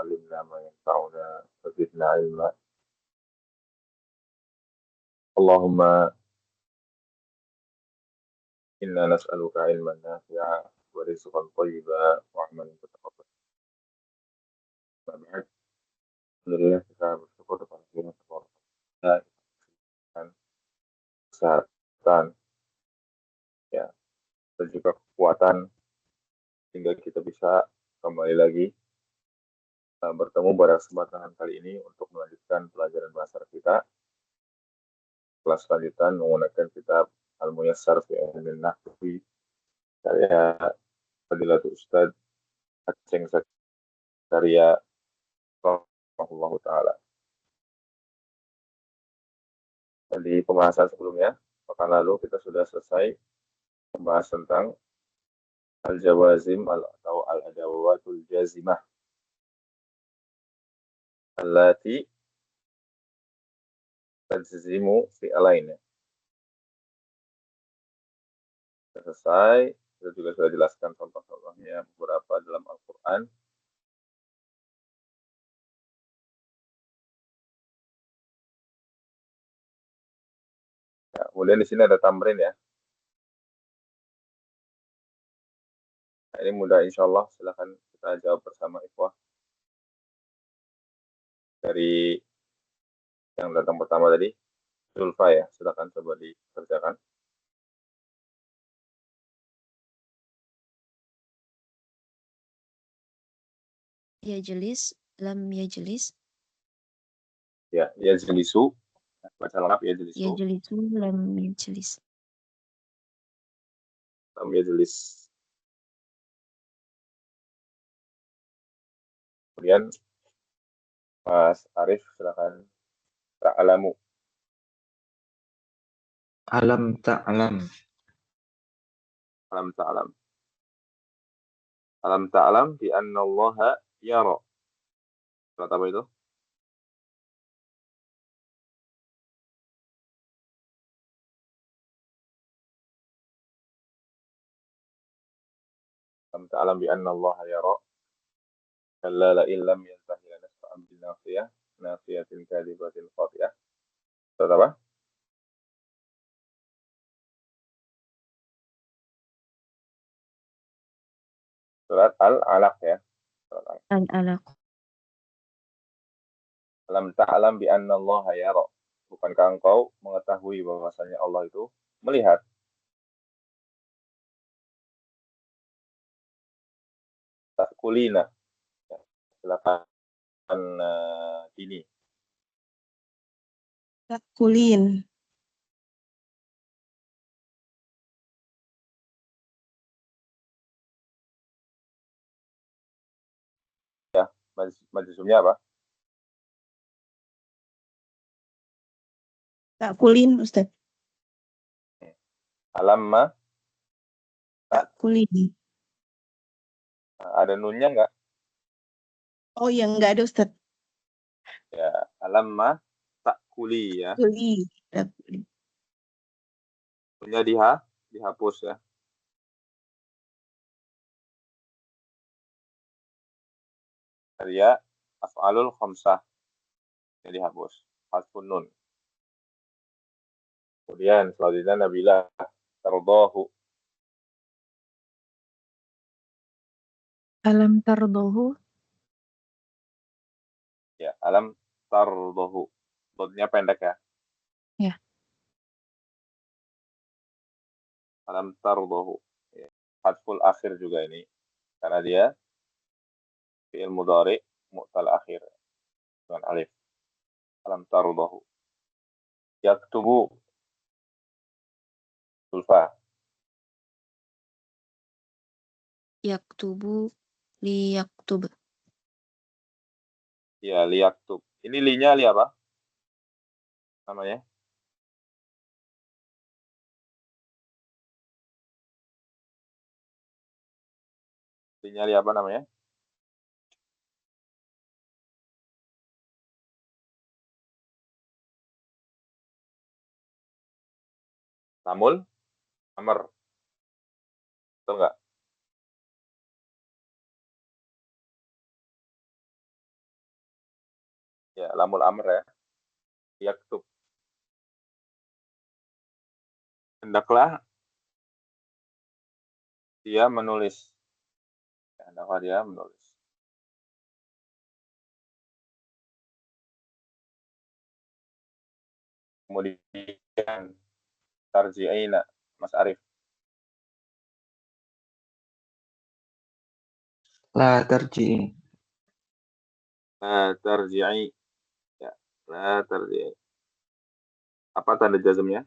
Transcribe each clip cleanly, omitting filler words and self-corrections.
علمنا ما ينفعنا وزدنا علما. اللهم إنا نسألك علما نافعا ورزقا طيبا وعملا متقبلا. Nah, baik. Alhamdulillah kita bersyukur kepada Allah Subhanahu wa Ta'ala dan kesehatan, ya, dan juga kekuatan sehingga kita bisa kembali lagi bertemu pada kesempatan kali ini untuk melanjutkan pelajaran bahasa kita. Kelas lanjutan menggunakan kitab Al-Muyassar fi Ilmin Nahwi karya Fadilatul Ustaz Aceng Zakaria rahimahullahu taala. Di pembahasan sebelumnya, pekan lalu kita sudah selesai membahas tentang al-jawazim atau al-adawatul jazimah allati tajzimu fi'alain. Selesai, kita juga sudah jelaskan contoh-contohnya beberapa dalam Al-Quran. Ya, kemudian di sini ada tamrin ya. Nah, ini mudah insya Allah, silakan kita jawab bersama ikhwah. Dari yang datang pertama tadi, Zulfa ya, silakan coba dikerjakan. Yajlis, lam yajlis. Ya, yajlisu. Baca lengkap yajlisu. Yajlisu, lam yajlis. Lam yajlis. Kemudian Mas Arif, silakan. Ta'alamu. Alam ta'lam. Alam ta'lam. Alam ta'lam bi anna Allah yara. Surat apa itu? Alam ta'lam bi anna Allah yara. Kalla la illam yantahi lanasfa'an bin nafiyah. Nafiyatin kadibatin khafiyah. Surat apa? Surat Al-Alaq ya. Al-alaq. Alam ta'lam bi anna Allah yara. Bukankah engkau mengetahui bahwasanya Allah itu melihat? Takulina. Ya, silakan ini. Takulin. Ya, majzumnya apa? Takulin, Ustaz. Alamma. Takulin. Ada nunnya enggak? Oh, yang enggak ada, Ustaz. Ya, alamma takuli ya. Takuli. Takuli. Nunnya dihapus ya. Karya af'alul khamsah. Ini dihapus. Hasfun nun. Kemudian selanjutnya Nabila tardahu. Alam tardahu. Ya, alam tardahu. Dotnya pendek ya. Ya. Alam tardahu. Ya. Hasful akhir juga ini. Karena dia fi'il mudhari mu'tal akhir dengan alif. Alam tardahu. Yaktubu. Sulfa. Yaktubu, liyaktub. Ya, liyaktub. Ini linya li apa? Namanya? Linya li apa namanya? Namul? Amr. Betul nggak? Ya, lamul amr ya. Yaktub. Hendaklah dia menulis. Ya, hendaklah dia menulis. Kemudian tarji'ina, Mas Arif. La tarji'i. La tarji'i. Ya, la tarji'i. Apa tanda jazmnya?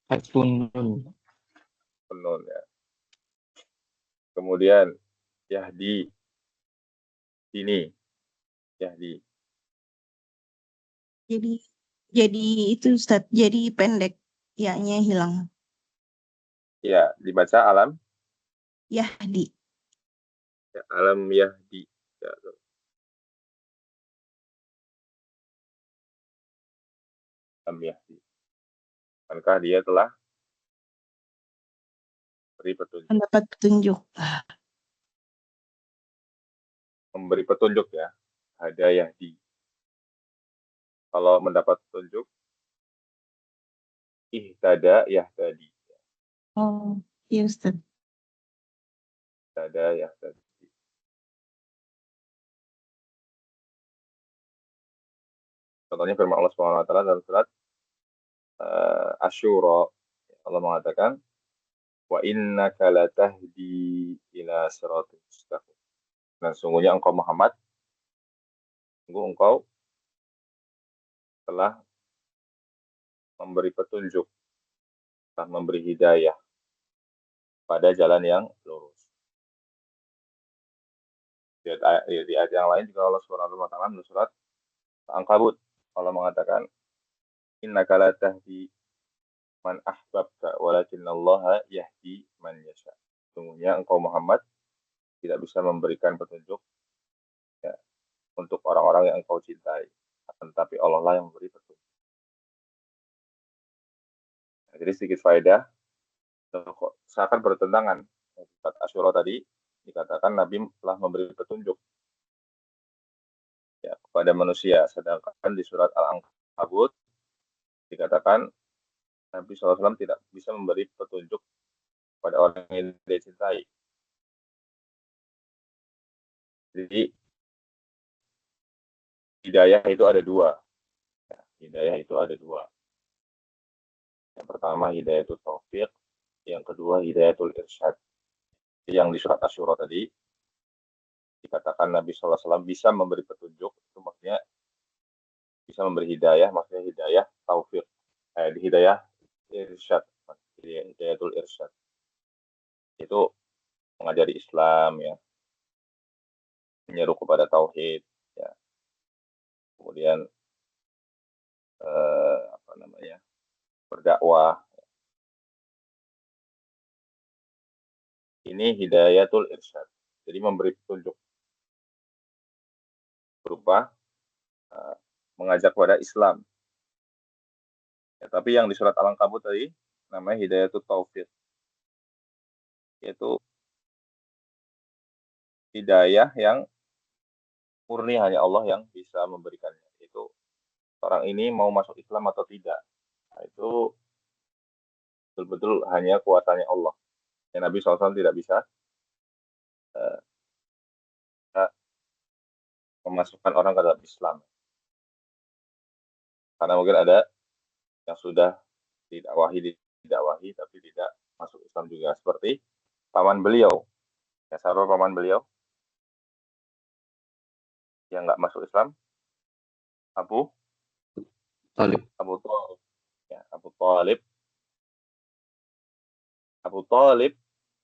Hatfun nun. Penun ya. Kemudian yahdi. Ini. Yahdi. Jadi itu Ustaz, jadi pendek, ya-nya hilang. Ya, dibaca alam. Yahdi. Ya, alam yahdi. Ya, alam yahdi. Bukankah dia telah beri petunjuk? Mendapat petunjuk. Memberi petunjuk ya. Ada yahdi. Kalau mendapat petunjuk, ihtada yahtadi. Oh, iya Ustaz. Ihtada yahtadi. Contohnya firman Allah SWT dalam surat Asyura. Allah mengatakan, wa innaka latahdi ila siratal mustaqim. Dan sungguhnya engkau Muhammad, sungguh engkau telah memberi petunjuk, telah memberi hidayah pada jalan yang lurus. Di ayat yang lain juga Allah Subhanahu wa taala dalam surat Al-Ankabut Allah mengatakan, innaka latahdi man ahbabta walakinallaha yahdi man yasha. Sungguhnya engkau Muhammad tidak bisa memberikan petunjuk ya, untuk orang-orang yang engkau cintai, tetapi Allah lah yang memberi petunjuk. Nah, jadi sedikit faedah, seakan bertentangan. Surat Asyura tadi dikatakan Nabi telah memberi petunjuk ya, kepada manusia, sedangkan di surat Al-Ankabut dikatakan Nabi SAW tidak bisa memberi petunjuk pada orang yang dia cintai. Jadi hidayah itu ada dua. Ya, hidayah itu ada dua. Yang pertama hidayatul taufiq, yang kedua hidayatul irsyad. Yang di surat Asyura tadi dikatakan Nabi SAW bisa memberi petunjuk, itu maksudnya bisa memberi hidayah, maksudnya hidayah taufiq, hidayah irsyad, hidayatul irsyad. Itu mengajari Islam ya, menyeru kepada tauhid ya. Kemudian berdakwah. Ini hidayatul irsyad. Jadi memberi petunjuk berupa mengajak kepada Islam. Ya, tapi yang di surat Al-Ankabut tadi namanya hidayatul taufiq. Yaitu hidayah yang murni hanya Allah yang bisa memberikannya. Itu orang ini mau masuk Islam atau tidak. Nah, itu betul-betul hanya kuasanya Allah. Ya, Nabi SAW tidak bisa memasukkan orang ke dalam Islam. Karena mungkin ada yang sudah didakwahi tapi tidak masuk Islam juga. Seperti paman beliau. Ya, siapa paman beliau yang nggak masuk Islam? Abu Talib. Ya, Abu Talib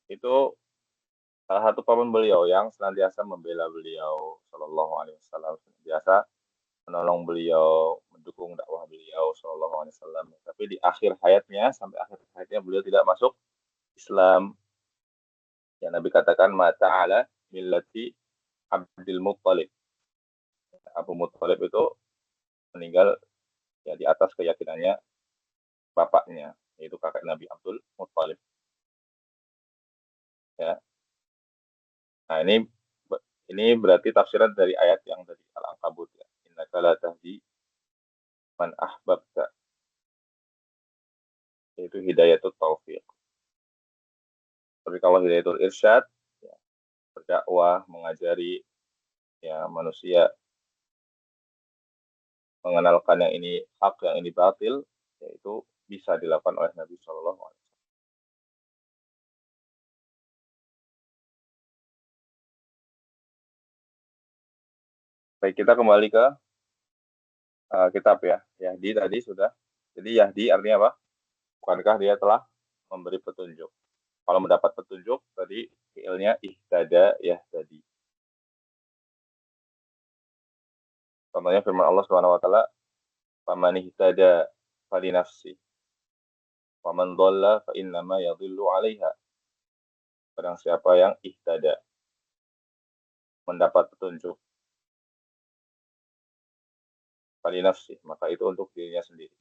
itu salah satu paman beliau yang senantiasa membela beliau Shallallahu Alaihi Wasallam, senantiasa menolong beliau, mendukung dakwah beliau Shallallahu Alaihi Wasallam. Tapi di akhir hayatnya, sampai akhir hayatnya beliau tidak masuk Islam. Yang Nabi katakan mata ala millati Abdul Muttalib. Abu Muttalib itu meninggal ya di atas keyakinannya bapaknya, yaitu kakek Nabi Abdul Muttalib. Ya. Nah, ini Ini berarti tafsiran dari ayat yang tadi Al-Ankabut ya. Innaka la tahdi man ahbabta. Yaitu hidayatul taufiq. Tapi kalau hidayatul irsyad, ya, berdakwah, mengajari ya manusia, mengenalkan yang ini hak, yang ini batil, yaitu bisa dilakukan oleh Nabi Shallallahu Alaihi Wasallam. Baik, kita kembali ke kitab ya. Yahdi tadi sudah. Jadi Yahdi artinya apa? Bukankah dia telah memberi petunjuk? Kalau mendapat petunjuk, tadi fiilnya ihtada yahtadi. Contohnya firman Allah Subhanahu wa taala, "Faman ihtada fali nafsi, waman dhalla fa innama yadhillu 'alaiha." Barang siapa yang ihtada, mendapat petunjuk, fali nafsi, maka itu untuk dirinya sendiri.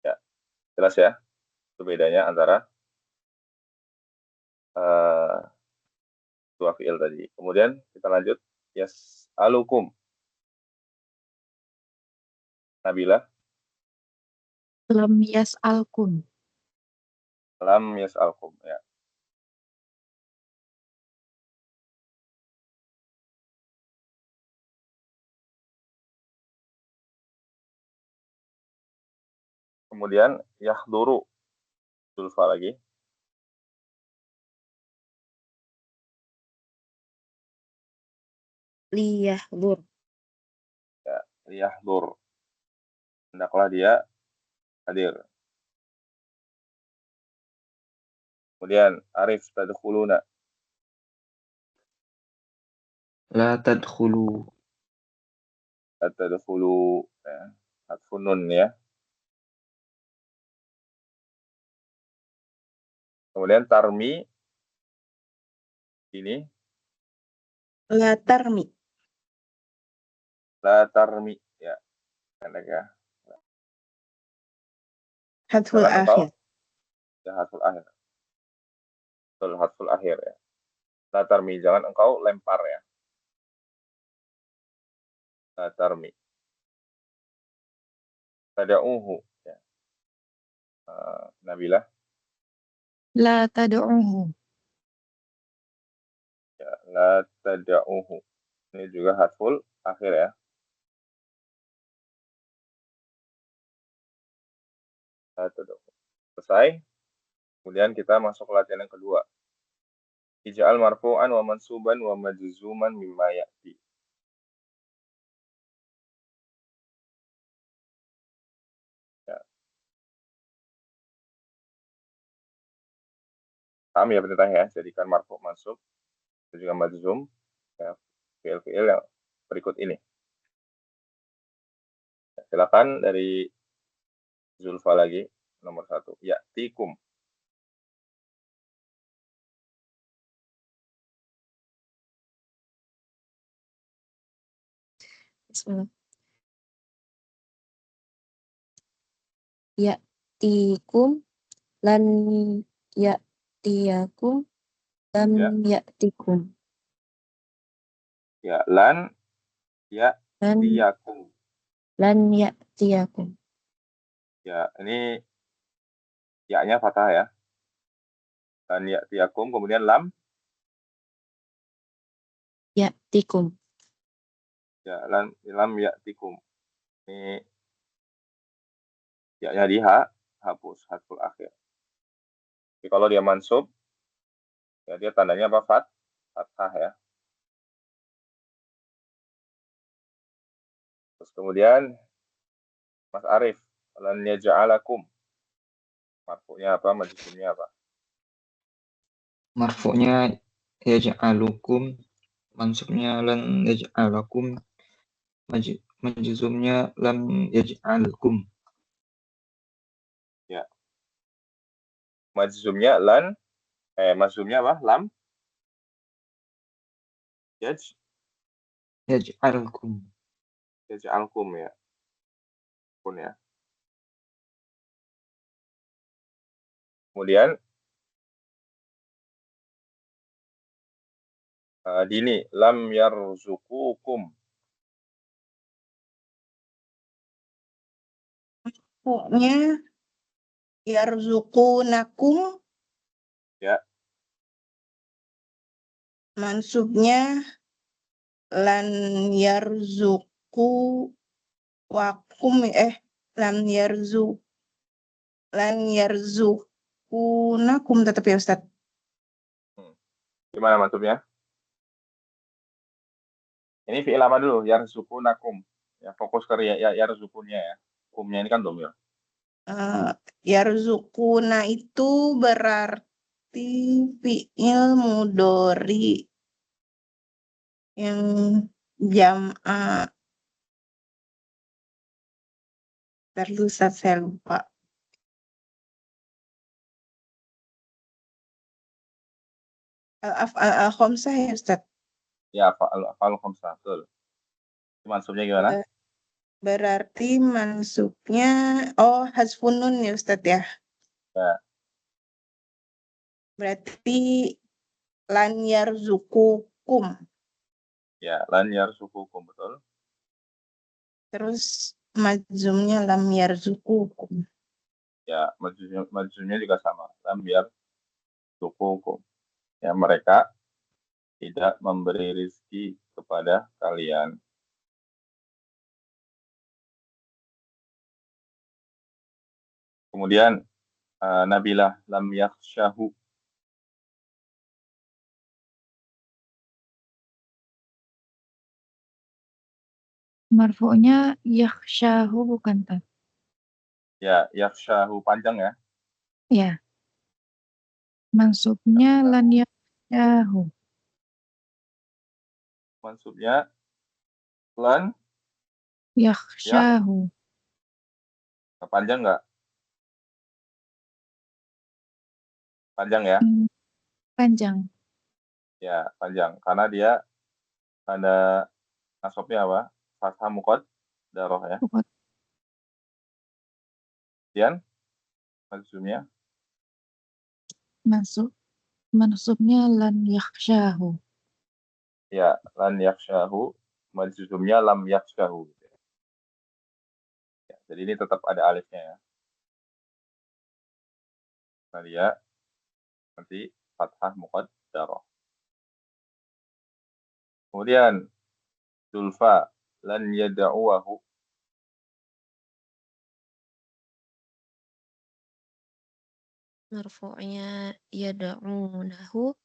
Ya, jelas ya? Itu bedanya antara dua fiil tadi. Kemudian kita lanjut, yas'alukum. Nabila, Lam yas'alkum. lam yas'alkum ya. Kemudian yahduru, Zulfa lagi. Liyahdur. Ya, yahdur. Hendaklah dia hadir. Kemudian arif tadkhuluna. La tadkhulu. Tadkhulu ya. Hatfun nun ya. Kemudian tarmi ini La tarmi. la tarmi ya. Pendek ya. Hadful Jangan engkau akhir. ya hatful akhir. Betul, hatful akhir ya. La tarmi, jangan engkau lempar ya. La tarmi. Tada'uhu ya. Nabila La tad'uhu. ya, la tada'uhu. Ini juga hatful akhir ya. La tada'uhu. Selesai. Kemudian kita masuk ke latihan yang kedua. Ija'al marfu'an wa mansuban wa majzuman mimma ya'ti. Ya. Paham ya perintahnya? Jadikan marfu' mansub dan juga majzum ya, fiil-fiil yang berikut ini. Ya, silakan dari Zulfa lagi nomor 1. Ya'tikum. Bismillah. Ya'tikum lan ya'tiyakum lam Ya. ya'tikum. Ya, lan Lan ya'tiyakum. lan ya'tiyakum. Ya, ini ya-nya fathah ya. Lan ya'tiyakum, kemudian lam Ya'tikum. ya, lam ya'tikum. Ini ya-nya di ha, hapus hatful akhir. Jadi kalau dia mansub ya dia tandanya apa? Fathah ya. Terus kemudian Mas Arif, lan yaja'alakum. Marfu'nya apa? Majzumnya apa? Marfu'nya yaj'alukum. Mansubnya lan yaj'alakum. Majzumnya lam yaj'alkum. Ya. Majzumnya lan majzumnya apa? Lam Yaj'alkum. yaj'alkum ya. Pun ya. Kemudian Dini, lam yarzuqukum. Pokoknya yarzuqunakum. Ya. Mansubnya lan yarzuku wakum lan yarzukunakum tetap ya Ustaz. Gimana maksudnya? Ini fi'il apa dulu? Yarzuqunakum. Ya, fokus ke yarzukunnya ya. Kumnya ini kan domir. Yarzukuna itu berarti fi'il mudhari yang jam'a. Terlalu saya lupa. Al-Khamsah ya Ustaz? Ya, afal khamsah, betul. Mansubnya gimana? Berarti mansubnya hasfun nun ya Ustaz ya? Ya. Berarti lan yarzukukum. Ya, lan yarzuqukum, betul. Terus majzumnya lam yarzukukum. Ya, majzumnya juga sama. Lam yarzuqukum. Ya, mereka tidak memberi rizki kepada kalian. Kemudian Nabilah lam yakhshahu. Marfu'nya yakhshahu bukan tak? Ya, yakhshahu panjang ya. Ya. Mansubnya lan yakhshahu. Maksudnya lan Yakhshahu. panjang nggak? Panjang ya? Panjang. Ya, panjang. Karena dia ada nasabnya apa? Fathah muqaddarah ya. Kemudian maksudnya Mansubnya lan yakhshahu. ya, lan yakhshahu, majzumnya lam yakhshahu. Ya, jadi ini tetap ada alifnya ya. Nah, dia nanti fathah muqaddarah. Kemudian Zulfa lan yad'uwahu. Marfu'nya yad'unahu.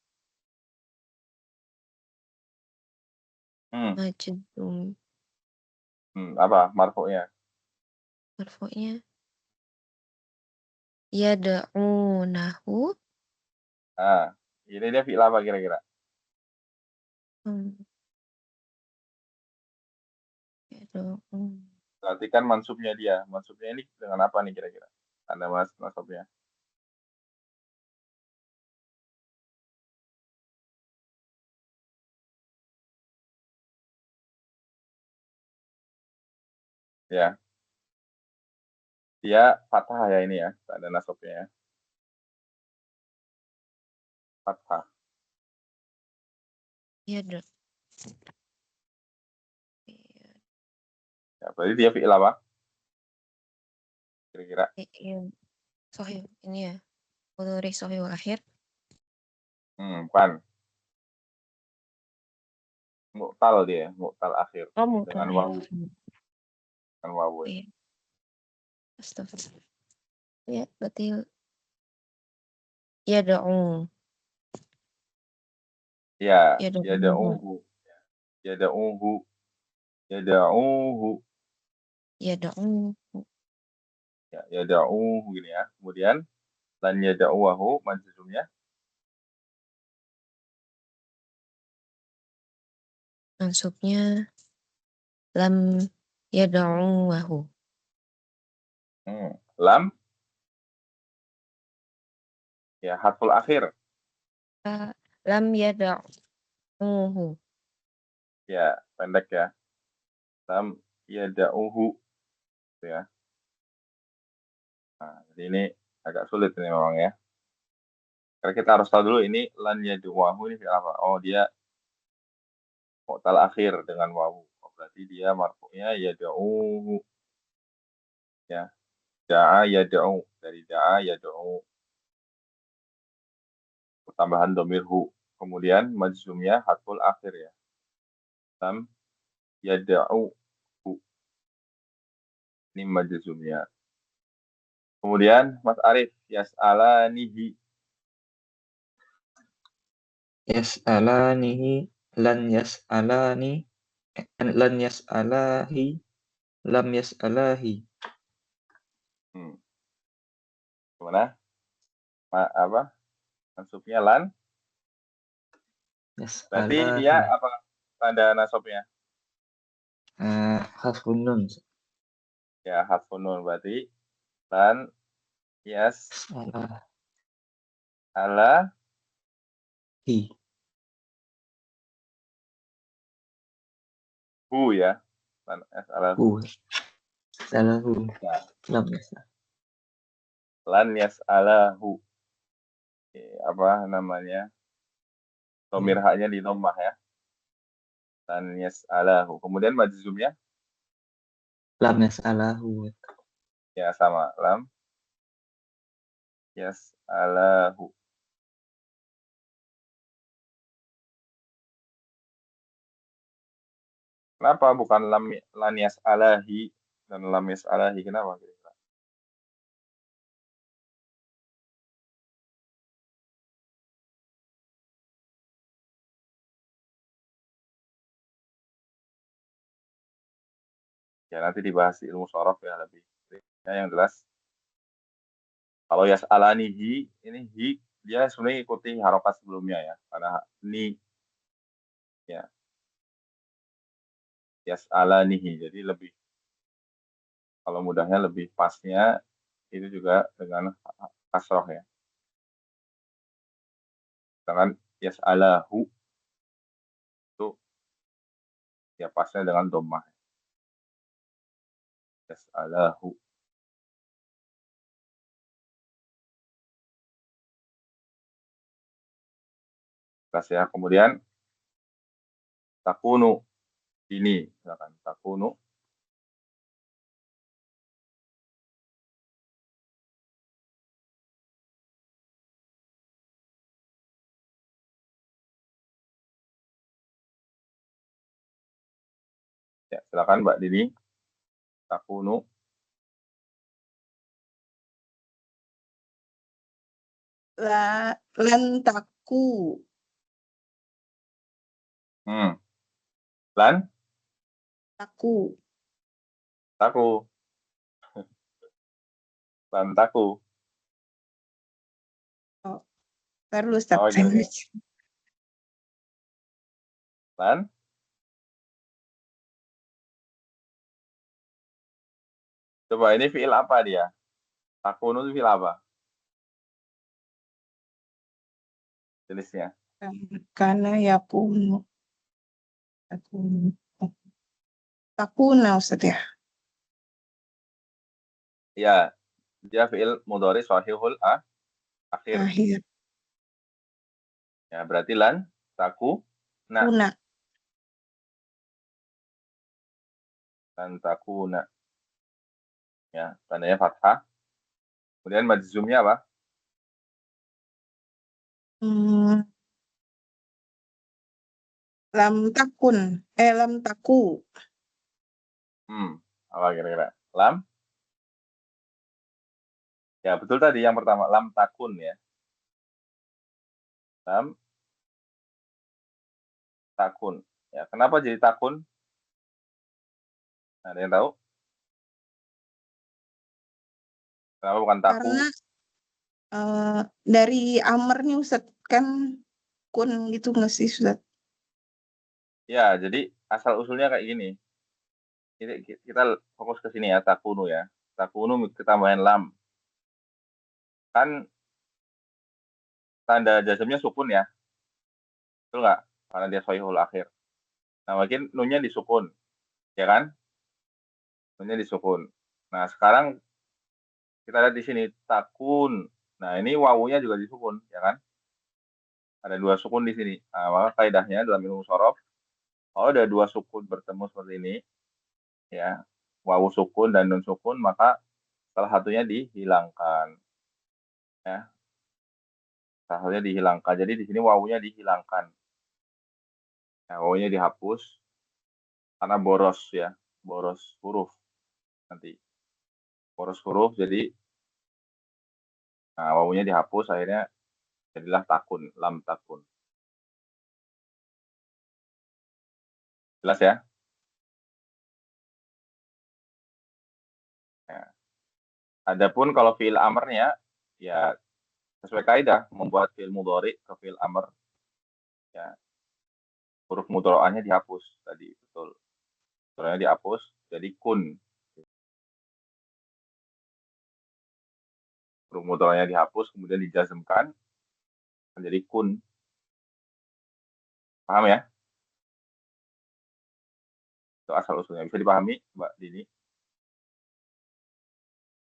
Majzum. Apa marfu'nya? Marfu'nya yad'unahu. Ini dia fi'il apa kira-kira? Perhatikan mansubnya dia. Mansubnya ini dengan apa nih kira-kira? Ada mansubnya. Ya. Dia fathah ya ini ya. Ada nasabnya ya. Fathah. Ya, berarti dia fi'il apa? Kira-kira. Sahih ini ya. Mudhari sahih akhir. Bukan. Mu'tal dia, mu'tal akhir. Dengan wawu. Dengan wawu. Ya. Astagfirullah. Ya, berarti yad'u. Ya, yad'uhu. Ya, yad'uhu gini ya. Kemudian lan yad'uwahu majzumnya Mansubnya lam yad'uwahu. Lam ya harful akhir. Lam yad'uhu. Ya, pendek ya. Lam yad'uhu. Gitu ya. Nah, jadi ini agak sulit ini memang ya. Karena kita harus tahu dulu ini lan yad'uwahu ini apa? Oh, dia mu'tal akhir dengan wawu. Berarti dia marfu'nya yad'u. Ya. Da'a yad'u. Dari da'a yad'u. Tambahan domir hu. Kemudian majzumnya harful akhir ya. Lam yad'u. Ini majzumnya. Kemudian Mas Arif, yas'alanihi. Yas'alanihi lan yas'alani lan yas'alahi lam yas'alahi. Gimana? Apa? Mansubnya lan? Berarti Yas'alahi. dia apa tanda nasabnya? Harfun nun. Ya, harfun nun. Berarti lan Yas'alahi. ala hu ya. Lan ala hu. Salahu. Ya. Lam yas'alahi. Lan yas'alahu. Apa namanya? Domir haknya di dhammah ya. Lan yas'alahu. Kemudian majzumnya? Lam yas'alahu. Ya, sama. Lam yas'alahu. Kenapa bukan lan yas'alahi dan lam yas'alahi? Kenapa? Ya, nanti dibahas di ilmu shorof ya lebih. Ya, yang jelas. Kalau yas'alanihi, ini hi, dia sebenarnya ikuti harokat sebelumnya ya. Karena ni, ya. Yas'alanihi, jadi lebih, kalau mudahnya lebih pasnya, itu juga dengan kasroh ya. Sedangkan yas'alahu, itu ya pasnya dengan dhammah. Yas'alahu. Terus ya, kemudian takunu ini, misalkan takunu ya, silakan Mbak Dini. Takunu lan taku. Lan Taku. taku. Lan taku. Oh, perlu Ustaz. Oh, iya. Lan coba ini fiil apa dia? Takunu itu fiil apa? Jenisnya. Karena yakunu. Takuna Ustaz ya. Ya, dia fiil mudhari shahihul akhir. Akhir. Ya, berarti lan taku na. Kuna. Lan takuna. Ya, tandanya fathah. Kemudian majzumnya apa? Lam takun. Lam taku. Apa kira-kira? Lam? Ya, betul tadi yang pertama. Lam takun ya. Lam takun. Ya, kenapa jadi takun? Ada yang tahu? Kenapa bukan taku? Karena dari amarnya Ustaz kan kun gitu nggak sih Ustaz? Ya, jadi asal usulnya kayak gini. Kita fokus ke sini ya, takunu ya. Takunu kita main lam. Kan tanda jazmnya sukun ya. Betul nggak? Karena dia shahihul akhir. Nah, mungkin nunnya disukun. Ya kan? Nunnya disukun. Nah, sekarang kita lihat di sini takun. Nah, ini wawunya juga disukun, ya kan? Ada dua sukun di sini. Nah, maka kaidahnya dalam ilmu shorof, Kalau ada dua sukun bertemu seperti ini, ya, wawu sukun dan nun sukun, maka salah satunya dihilangkan. Ya, salah satunya dihilangkan. Jadi di sini wawunya dihilangkan. Nah, wawunya dihapus karena boros ya, boros huruf nanti. Boros huruf, jadi nah, wawunya dihapus, akhirnya jadilah takun, lam takun. Jelas ya? Nah, adapun kalau fiil amarnya, ya sesuai kaidah membuat fiil mudhari ke fiil amr, ya huruf mudhari'ahnya dihapus tadi, betul. Mudhari'ahnya dihapus jadi kun. Huruf mudhari'ahnya dihapus kemudian dijazmkan menjadi kun. Paham ya? Itu asal usulnya. Bisa dipahami, Mbak Dini?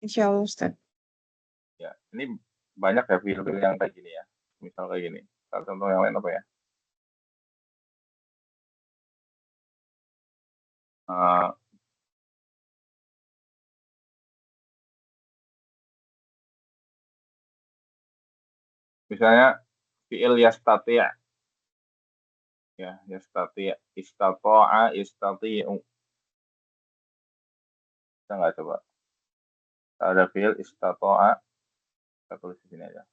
Insya Allah Ustaz. Ya, ini banyak ya fiil-fiil yang kayak gini ya. Misal kayak gini. Contoh yang lain apa ya? Misalnya fiil yastati' ya, yastati', istata'a, istati'u. Kita nggak coba. Ada fiil istata'a, kita tulis di sini aja.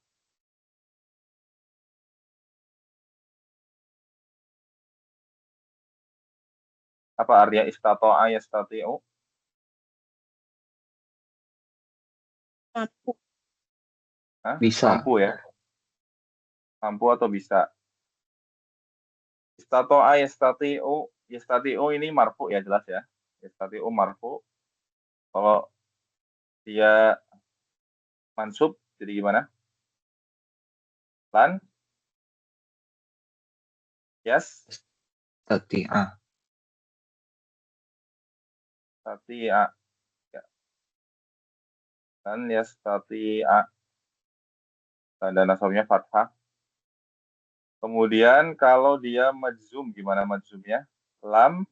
Apa artinya istata'a yastati'u? Mampu. Hah? Bisa. Mampu ya? Mampu atau bisa? Istata'a yastati'u, yastati'u ini marfu ya, jelas ya. Yastati'u marfu. Kalau dia mansub, jadi gimana? Lan? Yes? Tati'ah. Yastati'a. Ya. Lan yastati'a. Tanda nasabnya fathah. Kemudian kalau dia majzum, gimana majzumnya? Lam,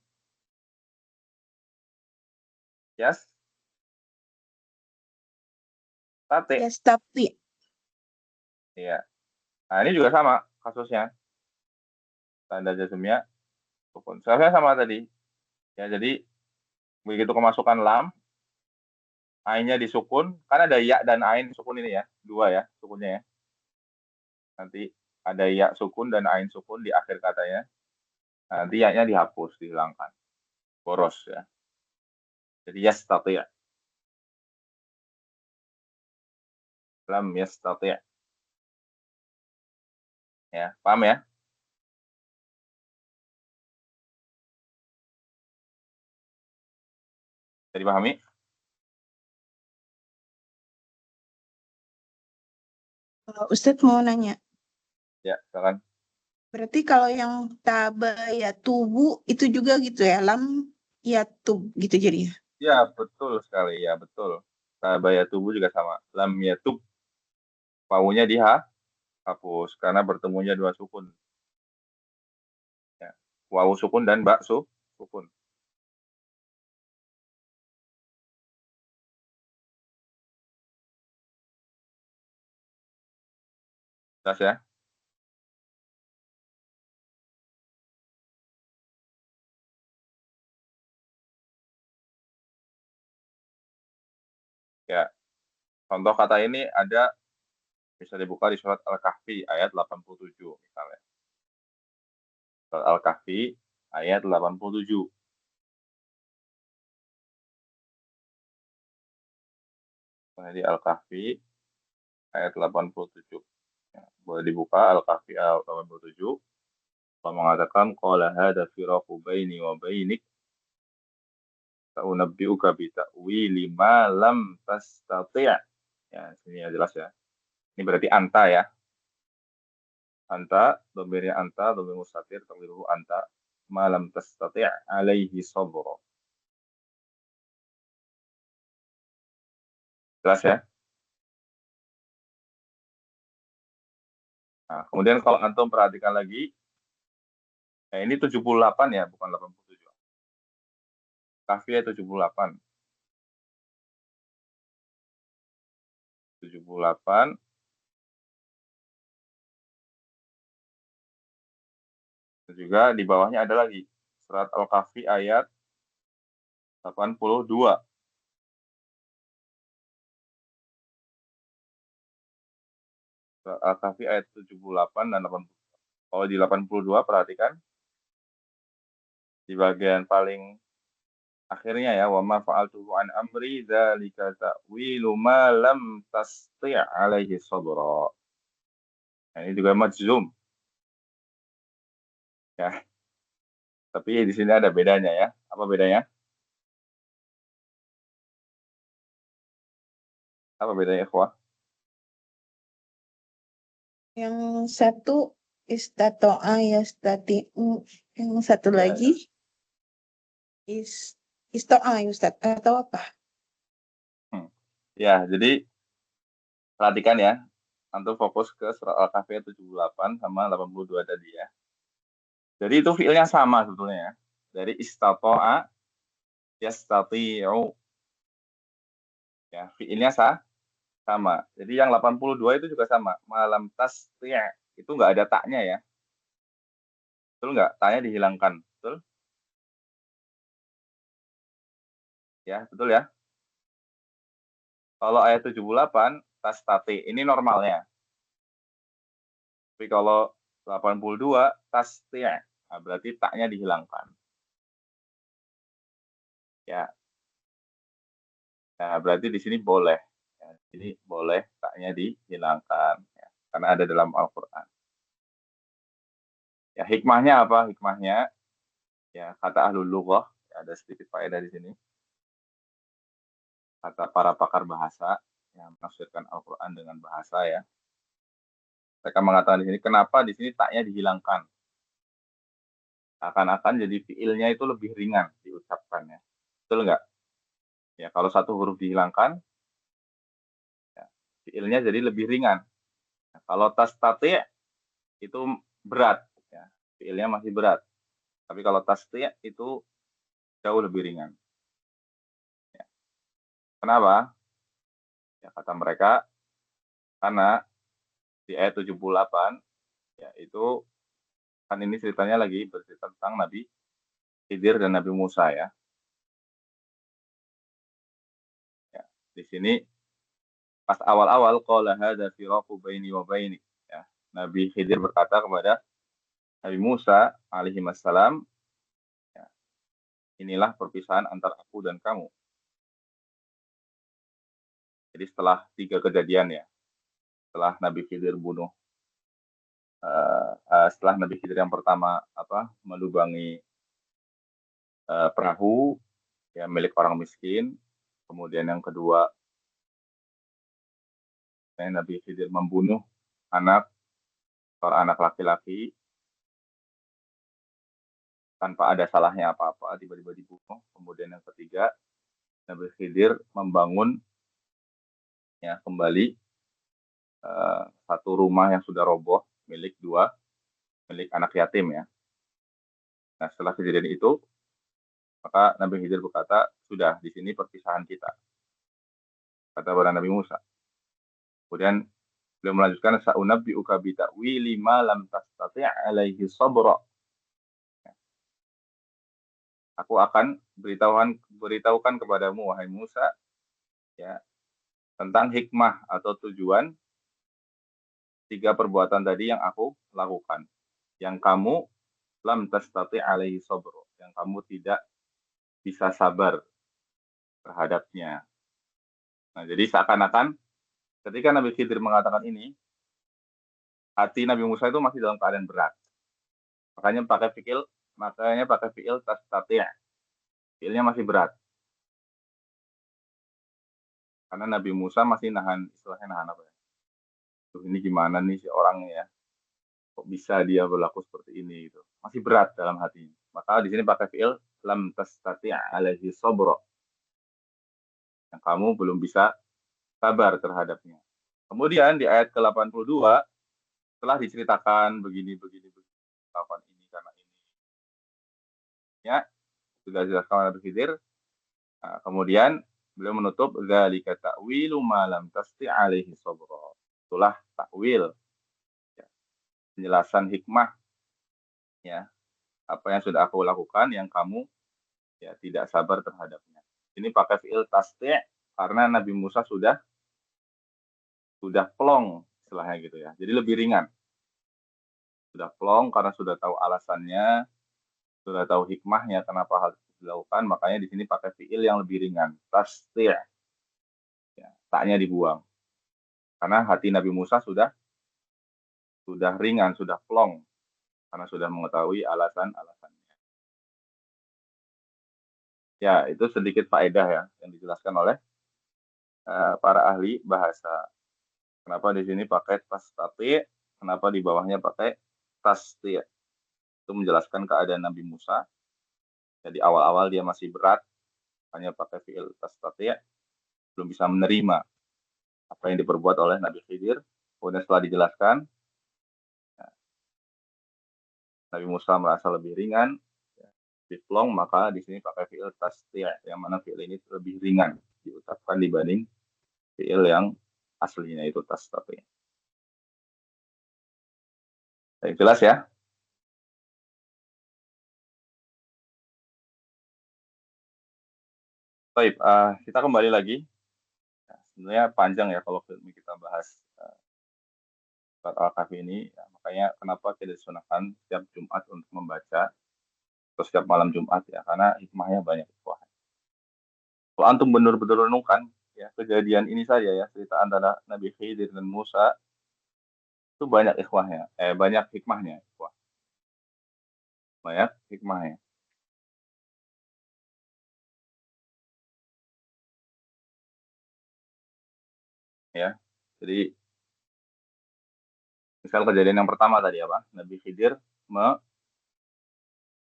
yes, tate. Yes, tapi. Iya. Nah, ini juga sama kasusnya. Tanda jazmnya sukun. Seharusnya sama tadi. Ya, jadi begitu kemasukan lam, ainnya disukun, kan ada ya dan ain sukun ini ya, dua ya sukunnya ya. Nanti ada ya sukun dan ain sukun di akhir katanya. Nanti ya-nya dihapus, dihilangkan. Boros ya. Jadi yastati'. Lam yastati'. Ya, paham ya? Bisa dipahami? Ustadz mau nanya. Ya, silakan. Berarti kalau yang tabaya tubuh itu juga gitu ya, lam ya tub gitu jadinya. Ya, betul sekali. Ya, betul. Tabaya tubuh juga sama. Lam yatub. Wawunya dihapus karena bertemunya dua sukun. Ya. Wawu sukun dan ba sukun. Jelas ya? Ya. Contoh kata ini ada, bisa dibuka di surat Al-Kahfi ayat 87 misalnya. Surat Al-Kahfi ayat 87. Di Al-Kahfi ayat 87. Ya, boleh dibuka Al-Kahfi ayat 87. Allah mengatakan qala hadza firaqu baini wa bainik ta'unabbi'uka bi ta'wili ma lam tastati'. Ya, sini ya jelas ya. Ini berarti anta ya. Anta, domirnya anta, domir mustatir, takdiruhu anta, malam tastati' alaihi sabra. Jelas ya? Nah, kemudian kalau antum perhatikan lagi, Nah, ini 78 ya, bukan 87. Kafiyah 78. 78. Dan juga di bawahnya ada lagi. Surat Al-Kahfi ayat 82. Surat Al-Kahfi ayat 78 dan 80. Kalau di 82 perhatikan di bagian paling akhirnya ya, wa ma fa'altuhu an amri dzalika ta'wilu ma lam tasti' alaihi sabra. Nah, ini juga majzum. Ya. Tapi di sini ada bedanya ya. Apa bedanya? Apa bedanya, ikhwah? Yang satu istato'a yastati'u. Yang satu Ya, lagi isto'a Ustaz. Atau apa? Ya, jadi perhatikan ya. Antum fokus ke surat Al-Kahfi 78 sama 82 tadi ya. Jadi itu fiilnya sama sebetulnya ya. Dari istato'a yastati'u. Ya, fiilnya sama. Jadi yang 82 itu juga sama. Malam tasti' itu nggak ada taknya ya. Betul nggak? Taknya dihilangkan. Betul? Ya, betul ya. Kalau ayat 78, tastati. Ini normalnya. Tapi kalau 82, tasti'. Nah, berarti taknya dihilangkan. Ya. Nah, berarti di sini boleh. Ya, jadi boleh taknya dihilangkan. Ya, karena ada dalam Al-Quran. Ya, hikmahnya apa? Hikmahnya, ya kata ahlul lughah, ya, ada sedikit faedah di sini. Kata para pakar bahasa yang menafsirkan Al-Quran dengan bahasa ya. Mereka mengatakan di sini, kenapa di sini taknya dihilangkan? Akan-akan jadi fiilnya itu lebih ringan diucapkannya. Betul nggak? Ya, kalau satu huruf dihilangkan, ya, fiilnya jadi lebih ringan. Nah, kalau tastati' itu berat, ya, fiilnya masih berat. Tapi kalau tasti' itu jauh lebih ringan. Ya. Kenapa? Ya, kata mereka, karena di ayat 78, ya itu kan ini ceritanya lagi bercerita tentang Nabi Khidir dan Nabi Musa ya. Ya, di sini pas awal-awal qala hadza firaqu baini wa bainik ya. Nabi Khidir berkata kepada Nabi Musa alaihi wassalam, ya, inilah perpisahan antara aku dan kamu. Jadi setelah 3 kejadian ya. Setelah Nabi Khidir setelah Nabi Khidir yang pertama melubangi perahu ya milik orang miskin, kemudian yang kedua Nabi Khidir membunuh seorang anak laki-laki tanpa ada salahnya apa-apa, tiba-tiba dibunuh. Kemudian yang ketiga, Nabi Khidir membangun ya kembali satu rumah yang sudah roboh milik anak yatim ya. Nah, setelah kejadian itu, maka Nabi Khidir berkata, sudah di sini perpisahan kita. Kata kepada Nabi Musa. Kemudian beliau melanjutkan, sa'unabbi'uka bita'wili ma lam tastati' alaihi sabra. Aku akan beritahukan kepadamu, wahai Musa, ya, tentang hikmah atau tujuan 3 perbuatan tadi yang aku lakukan. Yang kamu lam tastati' alaihi sabra. Yang kamu tidak bisa sabar terhadapnya. Nah, jadi seakan-akan ketika Nabi Khidir mengatakan ini, hati Nabi Musa itu masih dalam keadaan berat. Makanya pakai fiil tastati'. Fiilnya masih berat. Karena Nabi Musa masih istilahnya nahan apa ya? Tuh, ini gimana nih si orangnya ya? Kok bisa dia berlaku seperti ini gitu. Masih berat dalam hatinya. Maka di sini pakai fiil lam tastati' alaihi sabra. Yang kamu belum bisa sabar terhadapnya. Kemudian di ayat ke-82 setelah diceritakan begini lakukan ini karena ini, Ya, sudah dijelaskan oleh Nabi Khidir. Nah, kemudian beliau menutup dzalika ta'wilu ma lam tasti alaihi sabra. Itulah takwil, ya, penjelasan hikmah, ya, apa yang sudah aku lakukan yang kamu ya tidak sabar terhadapnya. Ini pakai fi'il tasti' karena Nabi Musa sudah plong istilahnya gitu ya. Jadi lebih ringan. Sudah plong karena sudah tahu alasannya, sudah tahu hikmahnya kenapa hal itu dilakukan, makanya di sini pakai fi'il yang lebih ringan. Tasti', ya, taknya dibuang. Karena hati Nabi Musa sudah ringan, sudah plong karena sudah mengetahui alasan-alasannya. Ya, itu sedikit faedah ya yang dijelaskan oleh para ahli bahasa. Kenapa di sini pakai tastati, kenapa di bawahnya pakai tasti. Itu menjelaskan keadaan Nabi Musa. Jadi awal-awal dia masih berat, hanya pakai fi'il tastati, belum bisa menerima apa yang diperbuat oleh Nabi Khidir. Kemudian setelah dijelaskan, Nabi Musa merasa lebih ringan, lebih plong, maka di sini pakai fi'il tasti', yang mana fi'il ini lebih ringan diucapkan dibanding fi'il yang aslinya itu tastati. Jelas ya? Baik, kita kembali lagi. Nah, sebenarnya panjang ya kalau kita bahas surat Al-Kahfi ini, ya, makanya kenapa tidak disunahkan setiap Jumat untuk membaca atau setiap malam Jumat ya, karena hikmahnya banyak. Kalau antum benar-benar renungkan ya kejadian ini saja ya, cerita antara Nabi Khidir dan Musa itu banyak ikhwahnya, banyak hikmahnya, ikhwah. Banyak hikmahnya. Ya, jadi misal kejadian yang pertama tadi apa? Nabi Khidir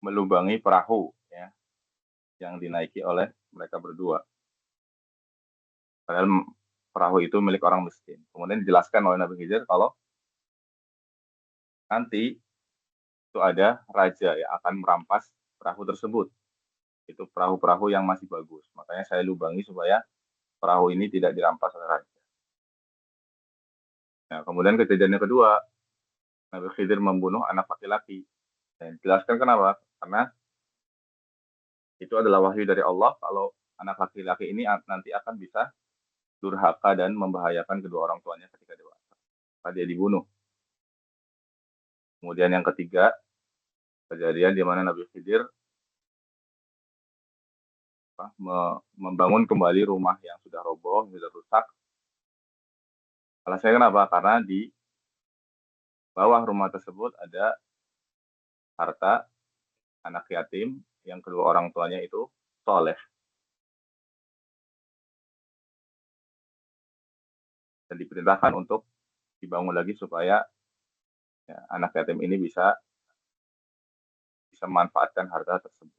melubangi perahu ya yang dinaiki oleh mereka berdua. Padahal perahu itu milik orang miskin. Kemudian dijelaskan oleh Nabi Khidir kalau nanti itu ada raja yang akan merampas perahu tersebut. Itu perahu-perahu yang masih bagus. Makanya saya lubangi supaya perahu ini tidak dirampas oleh raja. Nah, kemudian kejadian yang kedua, Nabi Khidir membunuh anak laki-laki. Dan jelaskan kenapa? Karena itu adalah wahyu dari Allah kalau anak laki-laki ini nanti akan bisa durhaka dan membahayakan kedua orang tuanya ketika dewasa. Maka dia dibunuh. Kemudian yang ketiga, kejadian di mana Nabi Khidir membangun kembali rumah yang sudah roboh, yang sudah rusak. Alasannya kenapa? Karena di bawah rumah tersebut ada harta anak yatim yang kedua orang tuanya itu soleh. Dan diperintahkan untuk dibangun lagi supaya ya, anak yatim ini bisa memanfaatkan harta tersebut.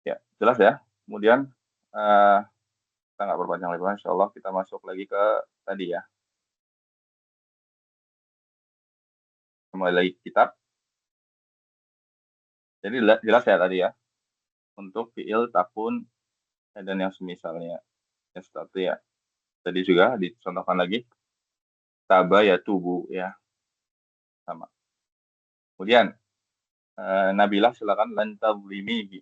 Ya, jelas ya. Kemudian kita nggak berpanjang lebar, insya Allah kita masuk lagi ke tadi ya. Kembali lagi kitab. Jadi jelas ya tadi ya. Untuk fi'il, takun, dan yang semisalnya. Ya, seperti ya. Tadi juga dicontohkan lagi. Taba ya tubuh ya. Sama. Kemudian, Nabilah silakan lan tadlimihi.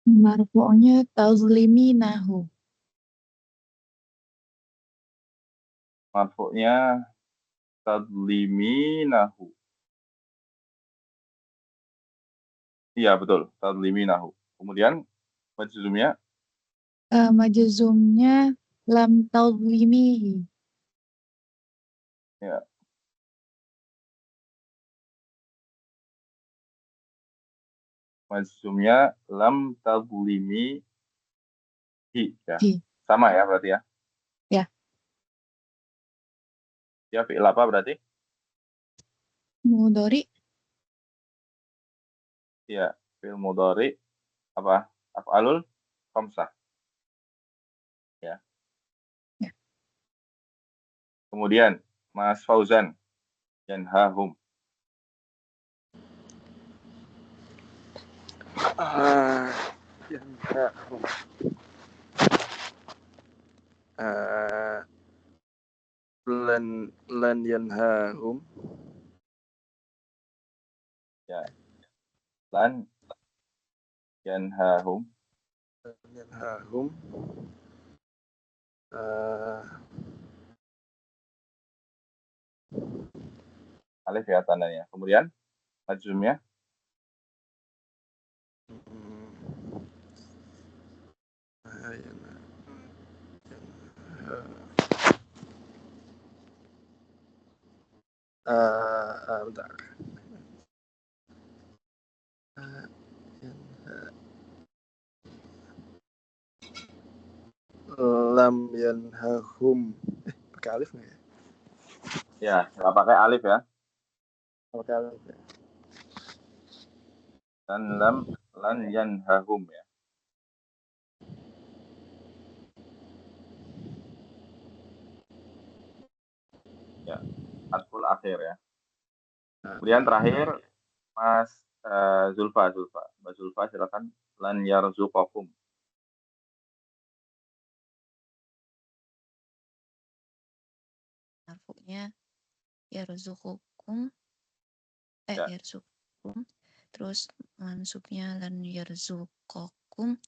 Marfu'nya tazliminahu. Marfu'nya tadliminahu. Iya betul, tadliminahu. Kemudian majzumnya Majzumnya lam tazlimihi. ya. Majzumnya lam tadlimihi ya. Hi. Sama ya berarti ya. Ya. Ya fi'il apa berarti? Mudhari. Ya, fi'il mudhari apa? Af'alul khamsah. Ya. Ya. Kemudian Mas Fauzan, yanhahum. ينهاهم lan yanhahum Ya. Lan yanhahum. yanhahum Alif ya tandanya. Kemudian majzumnya bentar. Lam yanhahum pakai alif nggak ya? ya, nggak pakai alif ya. Pakai alif ya. Dan lan yanhahum ya. Ya, harful akhir ya. Kemudian terakhir Mas Zulfa. Mbak Zulfa silakan. Lan yarzuqakum. Marfu'nya yarzuqukum. Ya. Yarzuqukum. Terus mansubnya lan yarzuqakum.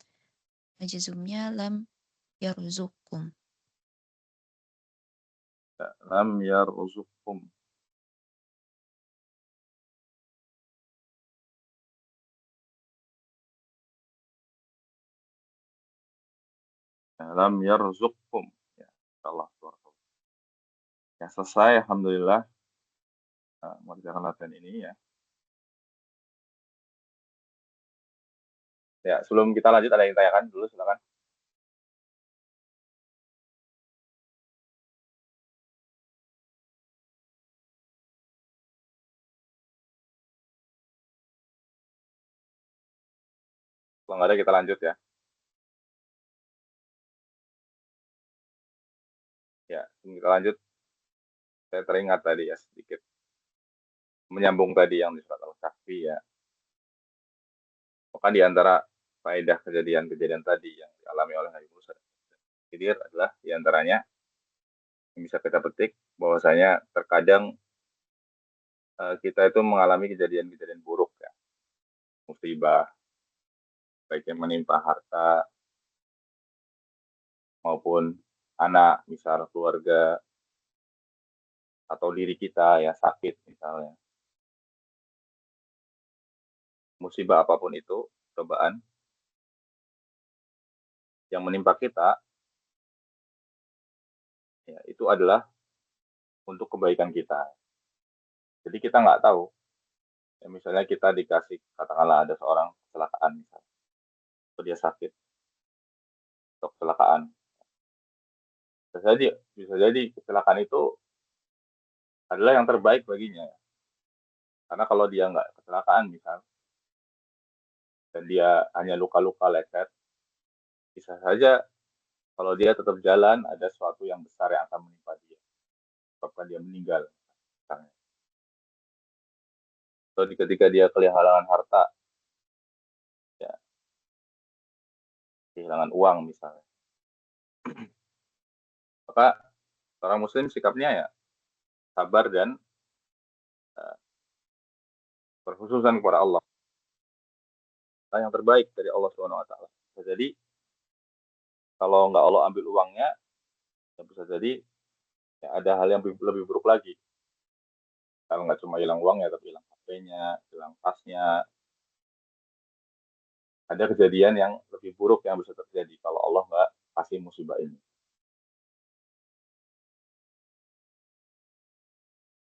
Majzumnya lam yarzuqkum. Ya, lam yarzuqkum. Ya, lam yarzuqkum. Ya, insyaallah. Ya, selesai alhamdulillah mengerjakan latihan ini ya. Ya, sebelum kita lanjut ada yang tanyakan dulu silakan. Kalau nggak ada kita lanjut ya. Ya, sebelum kita lanjut, saya teringat tadi ya sedikit menyambung tadi yang di surat Al-Kahfi ya. Maka di antara faedah kejadian-kejadian tadi yang dialami oleh Nabi Musa dan Khidir adalah di antaranya yang bisa kita petik bahwasanya terkadang kita itu mengalami kejadian-kejadian buruk ya, musibah, baik yang menimpa harta maupun anak, misal keluarga, atau diri kita ya sakit misalnya. Musibah apapun itu, cobaan yang menimpa kita, ya, itu adalah untuk kebaikan kita. Jadi kita nggak tahu, ya, misalnya kita dikasih, katakanlah ada seorang kecelakaan misalnya, atau dia sakit, atau kecelakaan. Bisa jadi kecelakaan itu adalah yang terbaik baginya. Karena kalau dia nggak kecelakaan misal, dan dia hanya luka-luka lecet, bisa saja kalau dia tetap jalan ada sesuatu yang besar yang akan menimpa dia, sebabkan dia meninggal misalnya. Atau ketika dia kehilangan harta, ya, kehilangan uang misalnya, maka orang muslim sikapnya ya sabar dan berkhususan kepada Allah. Yang terbaik dari Allah SWT. Jadi kalau nggak Allah ambil uangnya, ya bisa jadi ya ada hal yang lebih buruk lagi. Kalau nggak cuma hilang uangnya, tapi hilang HP-nya, hilang tasnya. Ada kejadian yang lebih buruk yang bisa terjadi kalau Allah nggak kasih musibah ini.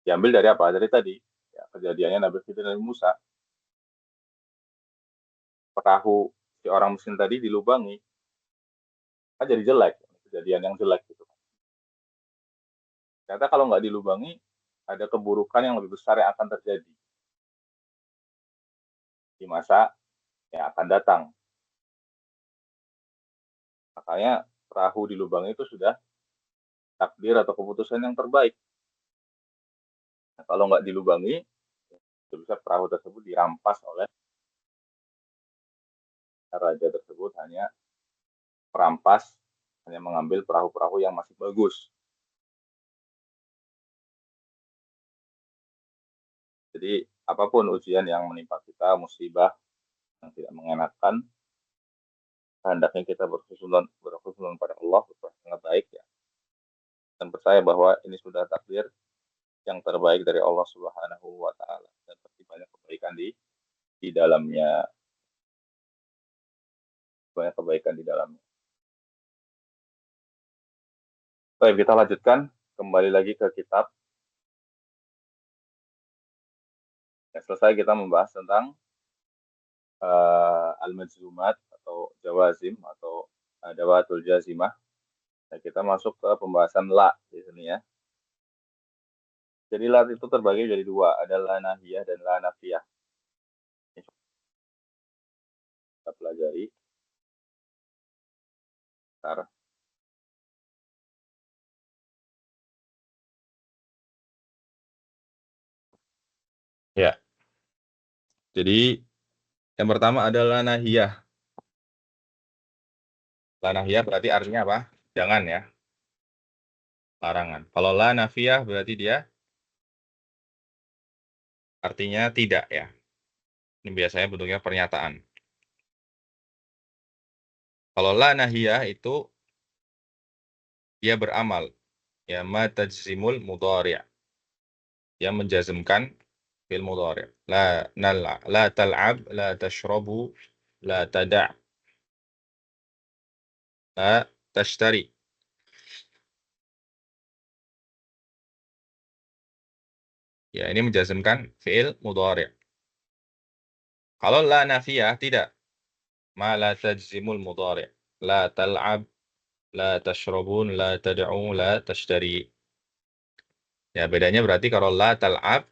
Diambil dari apa? Dari tadi ya, kejadiannya Nabi Khidir dan Musa. Perahu si orang muslim tadi dilubangi, kan jadi jelek, kejadian yang jelek gitu. Ternyata kalau nggak dilubangi, ada keburukan yang lebih besar yang akan terjadi di masa yang akan datang. Makanya perahu di lubang itu sudah takdir atau keputusan yang terbaik. Nah, kalau nggak dilubangi, bisa perahu tersebut dirampas oleh raja tersebut, hanya perampas, hanya mengambil perahu-perahu yang masih bagus. Jadi apapun ujian yang menimpa kita, musibah yang tidak mengenakan, hendaknya kita berhusnuzon pada Allah, sangat baik ya. Dan percaya bahwa ini sudah takdir yang terbaik dari Allah Subhanahu wa taala, dan pasti banyak kebaikan di dalamnya. Banyak kebaikan di dalamnya. Baik, kita lanjutkan kembali lagi ke kitab. Selesai kita membahas tentang al-majzumat atau jawazim atau dawatul jazimah. Nah, kita masuk ke pembahasan la di sini ya. Jadi la itu terbagi jadi dua, ada la nahiyah dan la nafiyah. Kita pelajari. Bentar. Ya. Jadi yang pertama adalah nahiyah. La nahiyah berarti artinya apa? Jangan ya. Larangan. Kalau la nafiyah berarti dia artinya tidak ya. Ini biasanya bentuknya pernyataan. Kalau la nahiyah itu dia beramal. Ya ma tajzimul mudhari'. Dia menjazmkan fil mudhari'. La tal'ab, la tashrabu, la tada', la tashtari. Ya, ini menjazmkan fi'il mudhari'. Kalau la nafiyah tidak. Ma la tajzimul mudhari'. La tal'ab, la tashrabun, la tad'u, la tashtari. Ya, bedanya berarti kalau la tal'ab,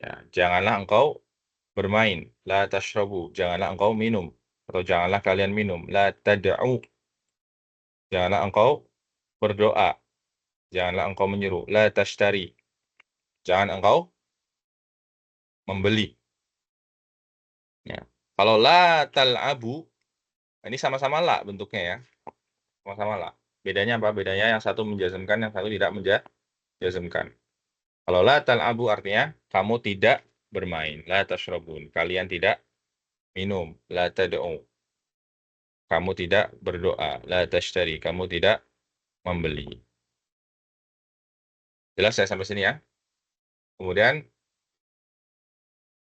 ya, janganlah engkau bermain. La tashrabu, janganlah engkau minum. Atau janganlah kalian minum. La tad'u, janganlah engkau berdoa. Janganlah engkau menyuruh. La tashtari, jangan engkau membeli. Ya. Kalau la tal'abu, ini sama-sama la bentuknya ya. Sama-sama la. Bedanya apa? Bedanya yang satu menjazmkan, yang satu tidak menjazmkan. Kalau la tal'abu artinya kamu tidak bermain. La tashrabun, kalian tidak minum. La tad'u, kamu tidak berdoa. La tashtari, kamu tidak membeli. Jelas saya sampai sini ya. Kemudian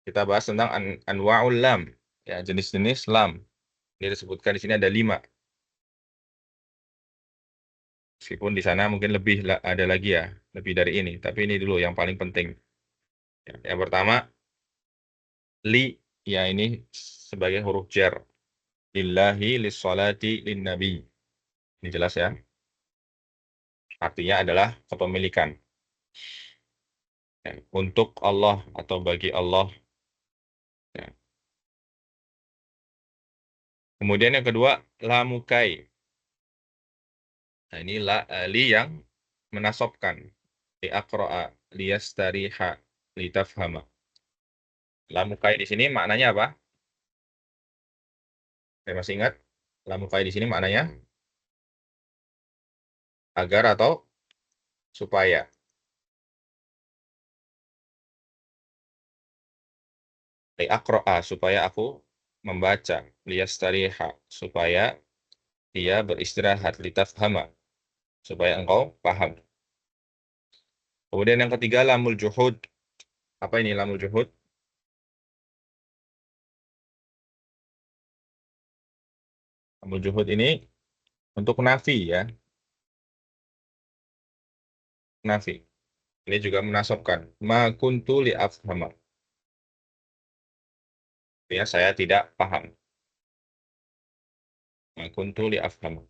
kita bahas tentang anwa'ul lam. Ya, jenis-jenis lam. Ini disebutkan di sini ada 5. Meskipun di sana mungkin lebih ada lagi ya, lebih dari ini. Tapi ini dulu yang paling penting. Ya, yang pertama, li, ya ini sebagai huruf jar. Lillahi, lissolati, linnabi. Ini jelas ya. Artinya adalah kepemilikan. Ya, untuk Allah atau bagi Allah. Ya. Kemudian yang kedua, lamukai. Nah, ini li yang menasobkan. Li aqra'a, liyastariha, litafhama. Lamukai di sini maknanya apa? Saya masih ingat. Lamukai di sini maknanya agar atau supaya. Li aqra'a, supaya aku membaca. Liyastariha, supaya dia beristirahat. Litafhama, supaya engkau paham. Kemudian yang ketiga, lamul juhud. Apa ini lamul juhud? Lamul juhud ini untuk nafi ya. Nafi. Ini juga menasobkan. Ma kuntu li afhama. Ya, saya tidak paham. Ma kuntu li afhama.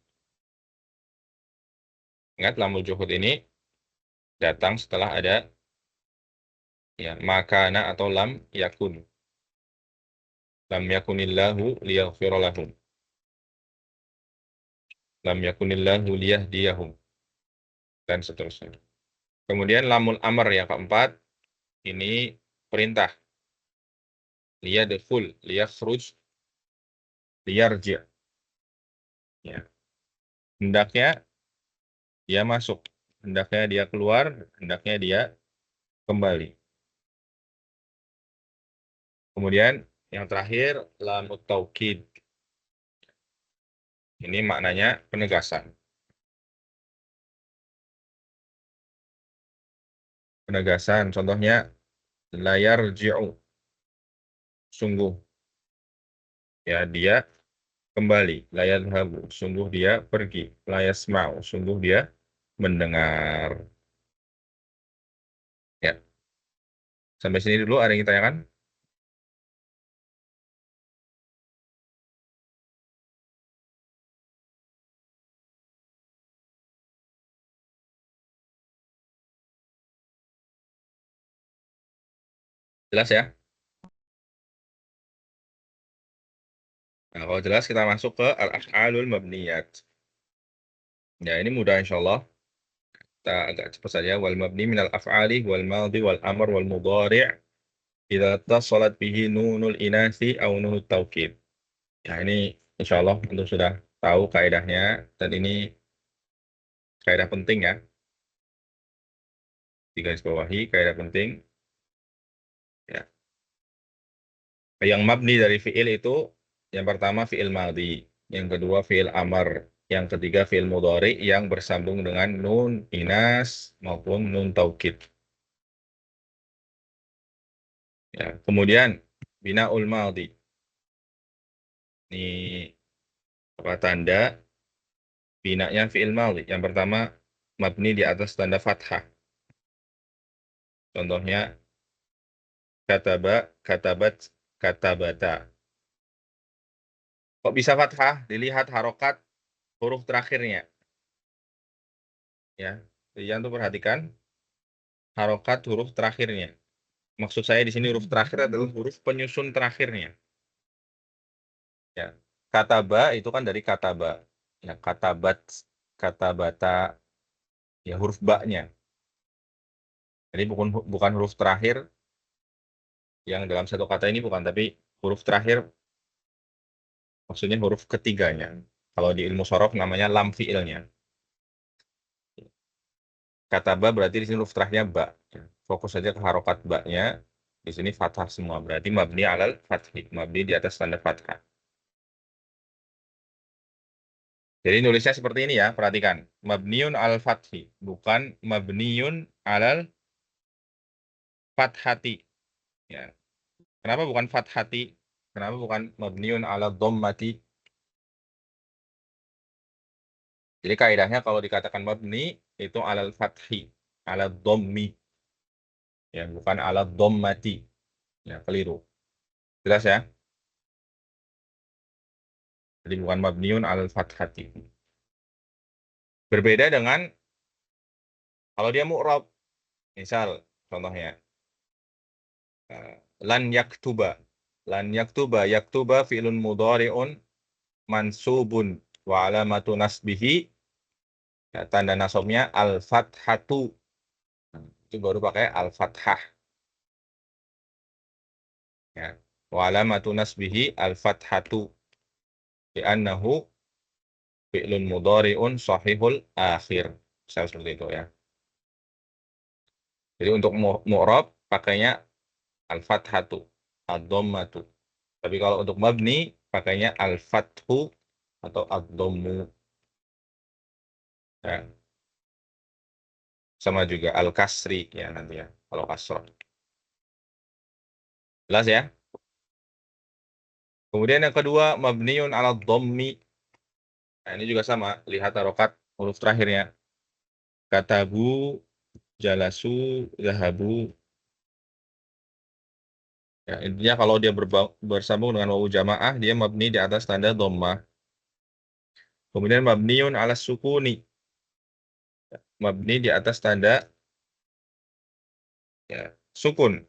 Ingat, lamul juhud ini datang setelah ada Ya, makana atau lam yakun. Lam yakunillahu liyaghfira lahum. Lam yakunillahu liyahdiyahum. Dan seterusnya. Kemudian lamul amr yang keempat, ini perintah. Liyadkhul, liyakhruj, liyarji'. Ya. Hendaknya dia masuk, hendaknya dia keluar, hendaknya dia kembali. Kemudian yang terakhir lamut taukid. Ini maknanya penegasan. Penegasan contohnya layar ji'u. Sungguh ya dia kembali, layar habu, sungguh dia pergi, layas mau, sungguh dia mendengar. Ya, sampai sini dulu ada yang ditanyakan? Jelas ya? Nah, kalau jelas kita masuk ke al-af'alul mabniyat. Ya, ini mudah insya Allah. Kita agak cepat saja. Wal mabni minal af'ali wal madhi wal amr wal mudhari' idza tasalat bihi nunul inasi au nunut taukid. Ya, ini insya Allah untuk sudah tahu kaidahnya dan ini kaidah penting ya. Digarisbawahi kaidah penting. Ya. Yang mabni dari fi'il itu yang pertama fi'il madhi, yang kedua fi'il amr, yang ketiga fi'il mudhari yang bersambung dengan nun inas maupun nun taukid. Ya, kemudian binaul madhi. Ini apa tanda binanya fi'il madhi? Yang pertama mabni di atas tanda fathah. Contohnya kataba, katabat, katabata. Kok bisa fathah? Dilihat harokat huruf terakhirnya. Ya, jangan tuh perhatikan harokat huruf terakhirnya. Maksud saya di sini huruf terakhir adalah huruf penyusun terakhirnya. Ya, kataba itu kan dari kataba. Ya, katabat, katabata, ya huruf ba-nya. Jadi bukan huruf terakhir yang dalam satu kata ini bukan, tapi huruf terakhir maksudnya huruf ketiganya. Kalau di ilmu sorof namanya lam fi'ilnya. Kataba berarti di sini huruf terakhirnya ba. Fokus saja ke harokat ba-nya. Di sini fathah semua. Berarti mabni alal fathi. Mabni di atas tanda fathah. Jadi nulisnya seperti ini ya, perhatikan. Mabniun al fathi, bukan mabniun alal fathati. Ya. Kenapa bukan fathati? Kenapa bukan mabniun ala dhammati? Jadi kaidahnya kalau dikatakan mabni itu alal fathi, ala dhammi. Ya, bukan ala dhammati. Ya, keliru. Jelas ya? Jadi bukan mabniun alal fathati. Berbeda dengan kalau dia mu'rab. Misal contohnya lan yaktuba. Lan yaktuba fi'lun mudhari'un mansubun wa alamatu nasbihi, ya, tanda nasabnya al-fathatu. Itu baru pakai al-fathah. Ya. Wa alamatu nasbihi al-fathatu. Li'annahu fi'lun mudhari'un sahihul akhir. Misalnya seperti itu ya. Jadi untuk mu'rab pakainya al-fathatu, ad-dhammatu. Tapi kalau untuk mabni pakainya al-fathu atau ad-dhammu. Ya. Sama juga al-kasri ya nanti ya kalau kasroh. Jelas ya? Kemudian yang kedua mabniun ala dhammi. Nah, ini juga sama, lihat harokat huruf terakhirnya. Katabu, jalasu, zahabu. Ya, intinya kalau dia bersambung dengan wawu jamaah, dia mabni di atas tanda dhammah. Kemudian mabniun ala sukuni. Mabni di atas tanda ya, sukun.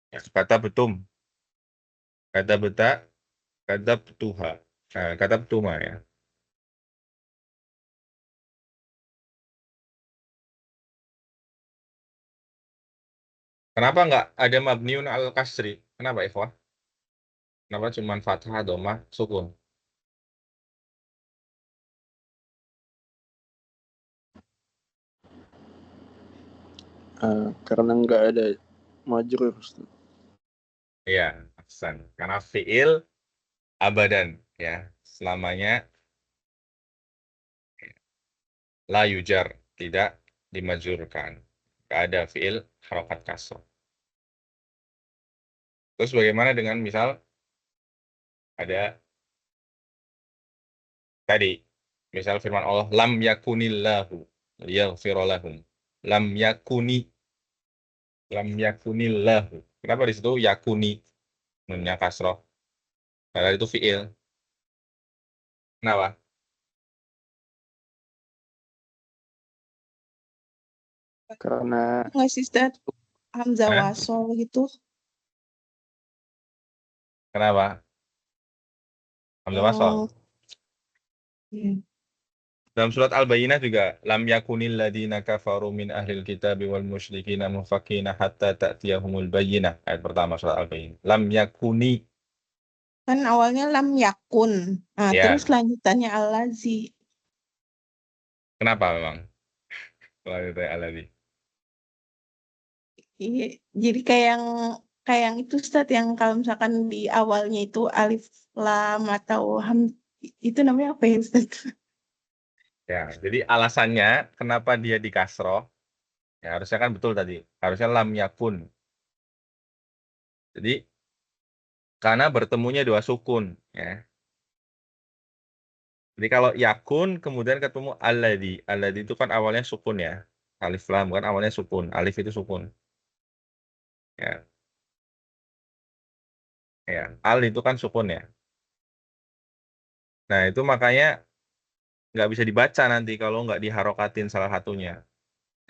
Ya, kata betum, kata beta, kata betuha, kata betuma ya. Kenapa nggak ada mabniun al kasri? Kenapa ikhwah? Kenapa cuma fathah, domah, sukun? Karena nggak ada majrur, Ustaz. Iya, ahsan. Karena fiil abadan ya, selamanya la yujar, tidak dimajurkan. Nggak ada fiil harokat kasroh. Terus bagaimana dengan misal ada tadi, misal firman Allah, lam yakunillahu liyaghfira lahum. Lam yakunillahu. Kenapa di situ yakuni? Nunnya kasroh. Padahal itu fiil. Kenapa? Karena Nggak sih, Ustaz? Hamzah Hah? wasol gitu. Kenapa? Hamzah wasol. Hmm. Dalam surat Al-Bayyinah juga lam yakunil ladina kafaru min ahlil kitabi wal musyrikina mufakkina hatta ta'tiyahumul bayyinah. Ayat pertama surat Al-Bayyinah. Lam yakuni. Kan awalnya lam yakun. Nah, Ya. terus lanjutannya al-lazi. Kenapa memang? Kalau itu alladzi. Iya, jadi kayak yang itu Ustaz, yang kalau misalkan di awalnya itu alif lam atau ham, itu namanya apa ya Ustaz? Ya, jadi alasannya kenapa dia di kasroh, ya harusnya kan betul tadi. Harusnya lam yakun. Jadi karena bertemunya dua sukun, ya. Jadi kalau yakun kemudian ketemu alladzi. Alladzi itu kan awalnya sukun ya. Alif lam kan awalnya sukun. Alif itu sukun. Ya. Ya, al itu kan sukun ya. Nah, itu makanya nggak bisa dibaca nanti kalau nggak diharokatin salah satunya.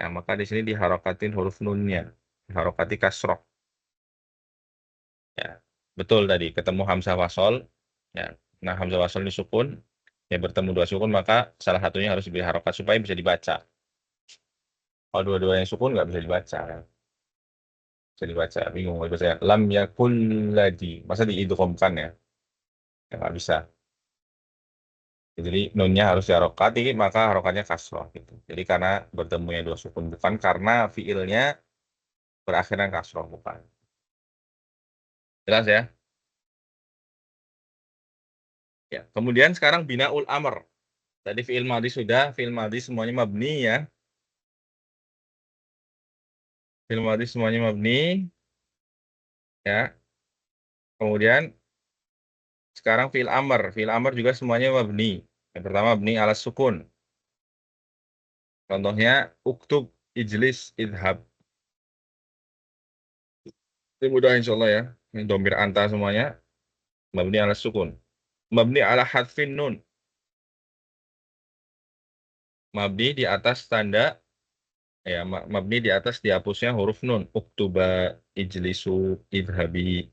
Ya, maka di sini diharokatin huruf nunnya. Diharokati kasroh. Ya, betul tadi ketemu hamzah wasol. Ya, nah hamzah wasol ini sukun. Ya bertemu dua sukun maka salah satunya harus diberi harokat supaya bisa dibaca. Kalau dua-duanya sukun nggak bisa dibaca. Bisa dibaca, bingung kalau bahasa lam yakul ladzi. Masa diidghamkan ya? Ya nggak bisa. Jadi nunnya harus diharokati maka harokatnya kasroh gitu. Jadi karena bertemunya dua sukun bukan karena fiilnya berakhiran kasroh bukan. Jelas ya? Ya. Kemudian sekarang binaul amr. Tadi fiil madhi sudah, fiil madhi semuanya mabni ya. Fiil madhi semuanya mabni ya. Kemudian sekarang fiil amr. Fiil amr juga semuanya mabni. Yang pertama mabni ala sukun. Contohnya uktub, ijlis, idhab. Ini mudah insya Allah ya. Ini domir anta semuanya. Mabni ala sukun. Mabni ala hadfin nun. Mabni di atas tanda. Ya, mabni di atas dihapusnya huruf nun. Uktuba, ijlisu, idhabi.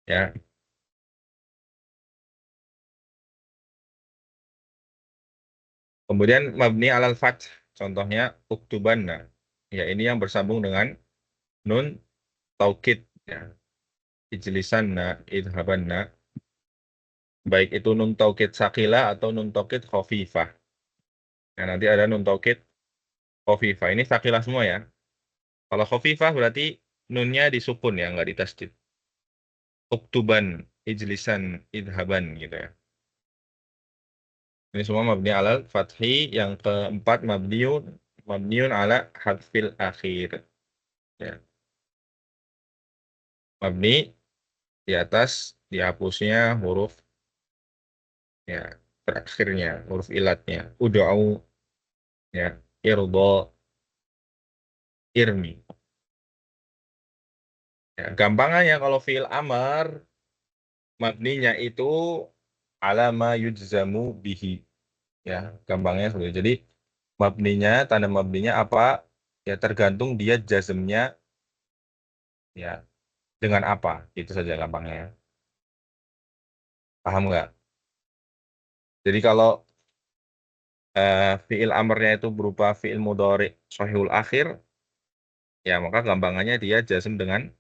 Ya. Kemudian mabni alal fath. Contohnya uktubanna. Ya, ini yang bersambung dengan nun taukid. Ya. Ijlisanna, idhabanna. Baik itu nun taukid sakila atau nun taukid khafifah. Nah, nanti ada nun taukid khafifah. Ini sakila semua ya. Kalau khafifah berarti nunnya disukun ya, nggak ditasdid. Uktuban, ijlisan, idhaban gitu ya. Ini semua mabni alal fathi. Yang keempat mabniun ala hadfil akhir. Ya. Mabni di atas dihapusnya huruf ya terakhirnya, huruf ilatnya. Ud'u ya, irdo, irmi. Ya, gampangannya kalau fiil amar mabninya itu alama yujzamu bihi. Ya, gampangnya seperti itu. Jadi mabninya, tanda mabninya apa ya tergantung dia jazmnya ya dengan apa, itu saja gampangnya ya. Paham nggak? Jadi kalau fi'il amrnya itu berupa fi'il mudhari shahihul akhir, ya maka gampangannya dia jazm dengan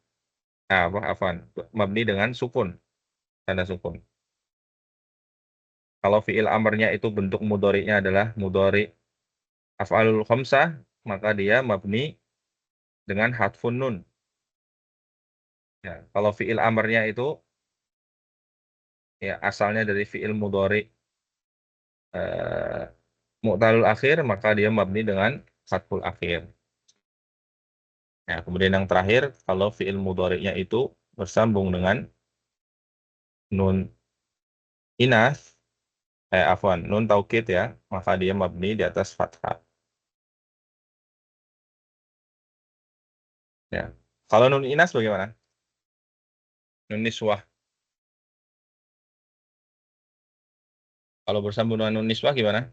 mabni dengan sukun, tanda sukun. Kalau fi'il amrnya itu bentuk mudhari'nya adalah mudhari af'alul khamsah, maka dia mabni dengan hadfun nun. Ya, kalau fi'il amrnya itu ya asalnya dari fi'il mudhari mu'talul akhir, maka dia mabni dengan hadful akhir. Ya, kemudian yang terakhir, kalau fi'il mudhari'nya itu bersambung dengan nun inas, nun taukid ya, maka dia mabni di atas fathah. Ya. Kalau nun inas bagaimana? Nun niswah. Kalau bersambung dengan nun niswah gimana?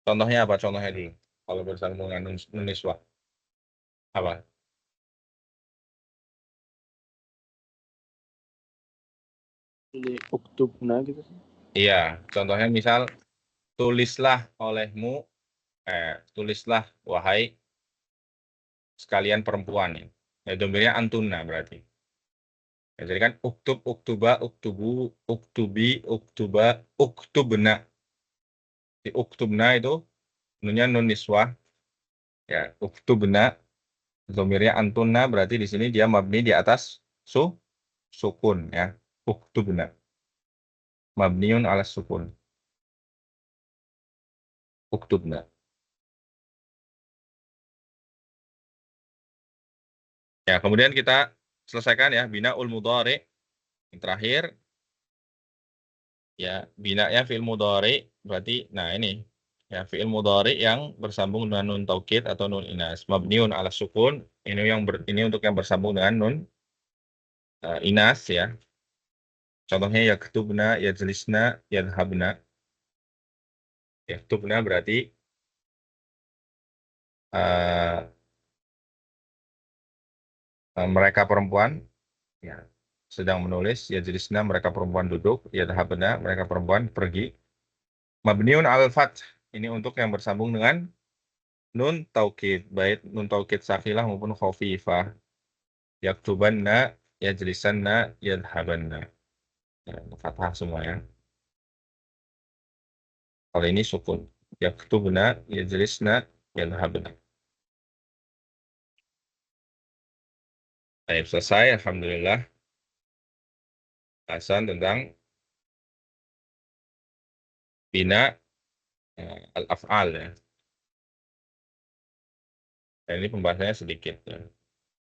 Contohnya apa? Contohnya dulu. Kalau bersambung dengan nun niswah. Apa? Li uktubna gitu. Iya, contohnya misal tulislah olehmu, tulislah wahai sekalian perempuan. Ya, domirnya antuna berarti. Ya, jadi kan uktub, uktuba, uktubu, uktubi, uktuba, uktubna. Di uktubna itu nunnya nun niswah. Ya, uktubna, domirnya antuna berarti di sini dia mabni di atas sukun ya. Uktubna. Mabniun ala sukun. Uktubna. Ya, kemudian kita selesaikan ya binaul mudhari. Yang terakhir ya binanya fi'il mudhari berarti nah ini ya fi'il mudhari yang bersambung dengan nun taukid atau nun inas. Mabniun ala sukun, ini untuk yang bersambung dengan nun inas ya. Contohnya yaktubna, yajlisna, yadhabna. Yaktubna berarti mereka perempuan ya sedang menulis, yajlisna mereka perempuan duduk, yadhabna mereka perempuan pergi. Mabniun al fath, ini untuk yang bersambung dengan nun taukid, baik nun taukid sakilah maupun khafifah. Yaktubanna, yajlisanna, yadhabanna. Ya, fathah semua ya. Kalau ini sukun. Yaktubna, yajlisna, yadhabna. Baik, selesai. Alhamdulillah. Bahasan tentang bina al-af'al ya. Dan ini pembahasannya sedikit ya.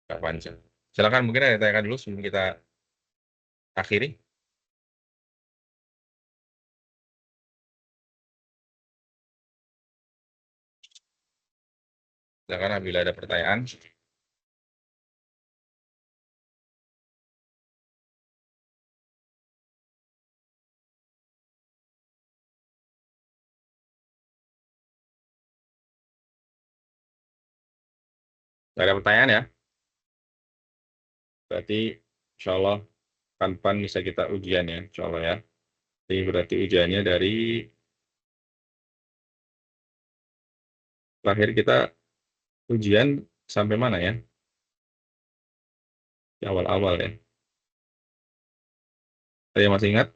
Nggak panjang. Silakan mungkin ada tanyakan dulu sebelum kita akhiri. Silakan apabila ada pertanyaan. Nggak ada pertanyaan ya. Berarti insya Allah kapan bisa kita ujian ya, insya Allah ya. Jadi berarti ujiannya dari terakhir kita ujian sampai mana ya? Di awal-awal ya. Ada yang masih ingat?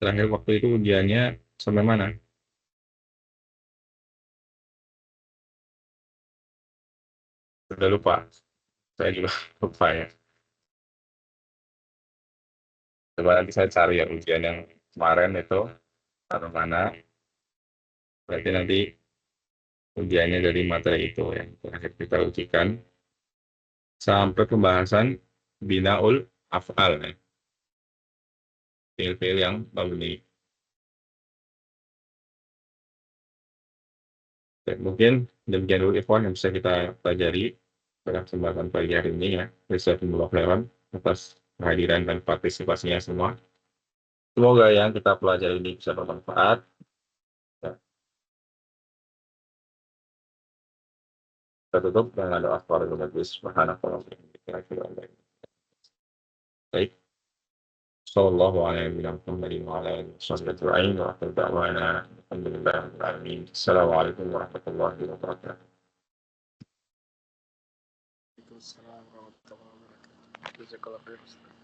Terakhir waktu itu ujiannya sampai mana? Sudah lupa. Saya juga lupa ya. Coba nanti saya cari ya ujian yang kemarin itu atau mana. Berarti nanti ujiannya dari materi itu ya. Terakhir kita ujikan sampai pembahasan binaul af'al ya. Fiil-fiil yang mabni. Mungkin demikian dulu ikhwan yang bisa kita pelajari pada kesempatan pagi hari ini ya. Jazakumullah khairan atas kehadiran dan partisipasinya semua. Semoga yang kita pelajari ini bisa bermanfaat. Kita tutup dengan doa kepada majlis. Subhanakallah. Baik. Sallallahu alaihi wa sallam. Assalamualaikum warahmatullahi wabarakatuh. Waalaikumsalam warahmatullahi wabarakatuh. Jazakallah khair, Ustaz.